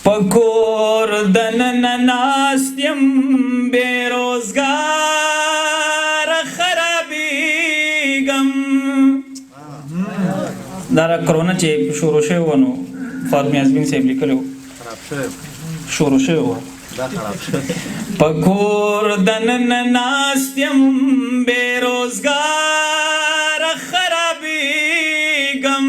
پکور دنن ناستیم بیروزگار خرابیگم. دارا کرونا چې شروع شوی و نو فاطمه ازبین صاحب لیکلی و شروع شوی و پکور دنن ناستیم بیروزگار خرابیگم.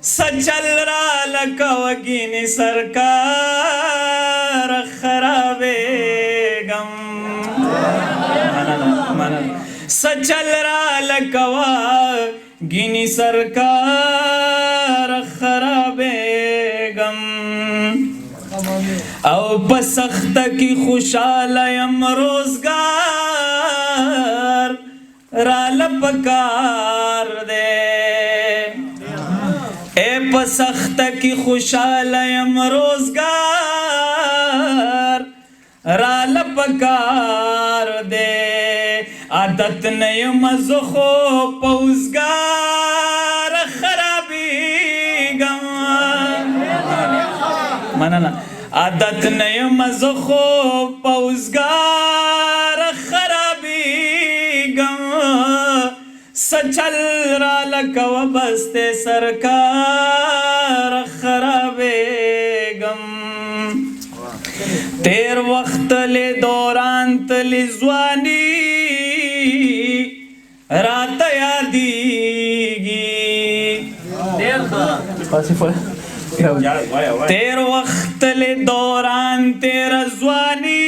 سچل را لکوگینی سرکار خرابیگم. سچل را لکوگینی سرکار خرابیگم. او پسخت کی خوشحالیم روزگار را لپکار دے. اے پسخت کی خوشحالیم روزگار را لپکار دے. عادت نیم زخو پوزگار خرابیگم. منانا عادت نیم زخو پوزگار خرابیگم. سچل را لکو بست سرکار خرابیگم. تیر وقت لی دوران تلی زوانی رات یادیگی. تیر وقت لی دوران تیر زوانی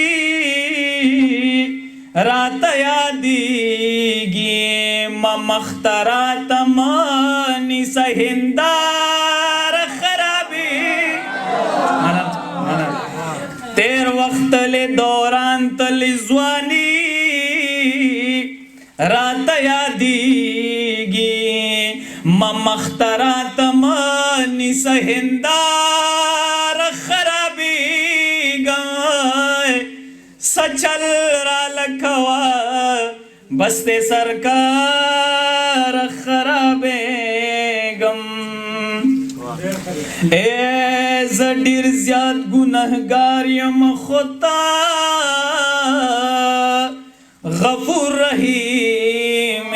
رات یادیگی. مخترات مانی سہندار خرابی. تیر وقت لی دوران تلی زوانی رات یادیگی. مخترات مانی سہندار خرابی گئے. سچل را لکھوا بستے سرکار خرابیگم. اے زڈیر زیاد گنہگاریم خطا غفور رحیم.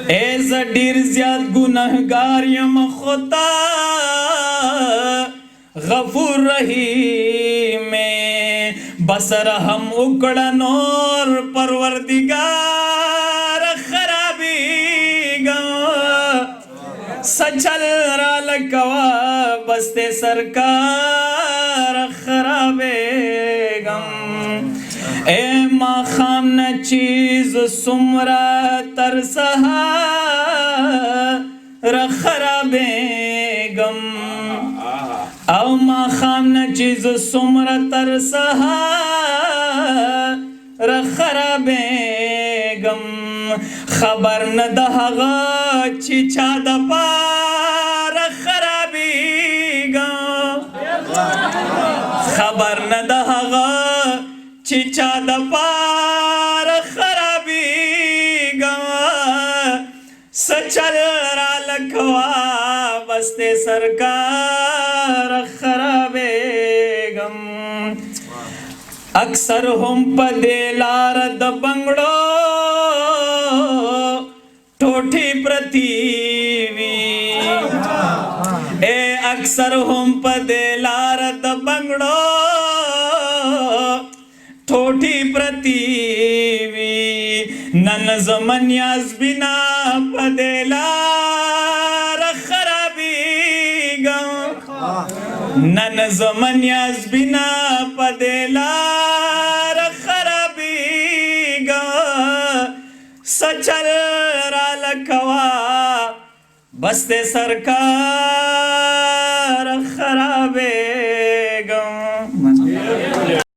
اے زڈیر زیاد گنہگاریم خطا غفور رحیم. بسر ہم اکڑا نور پروردگار خرابیگا. سچل را لکوا بستے سرکار خرابیگم. اے ما خام نا چیز سمرا ترسہا خرابیگم. او ما خام نا چیز سمرا ترسہا خرابیگم. خبر ندہغا چی چا دا پار خرابیگم. خبر ندہغا چی چا دا پار خرابیگم. سچل را لکھوا بستے سرکار خرابیگم. اکثر ہم پدے لار د بنگڑو ٹوٹھی پرتیوی. اے اکثر ہم پدے لار د بنگڑو ٹوٹھی پرتیوی. نن زمن یاز بنا پدے لار خرابیگم. نن زمن یاز بنا پدے لار خرابیگم. سچل را لکھوا بستے سرکار خرابیگم.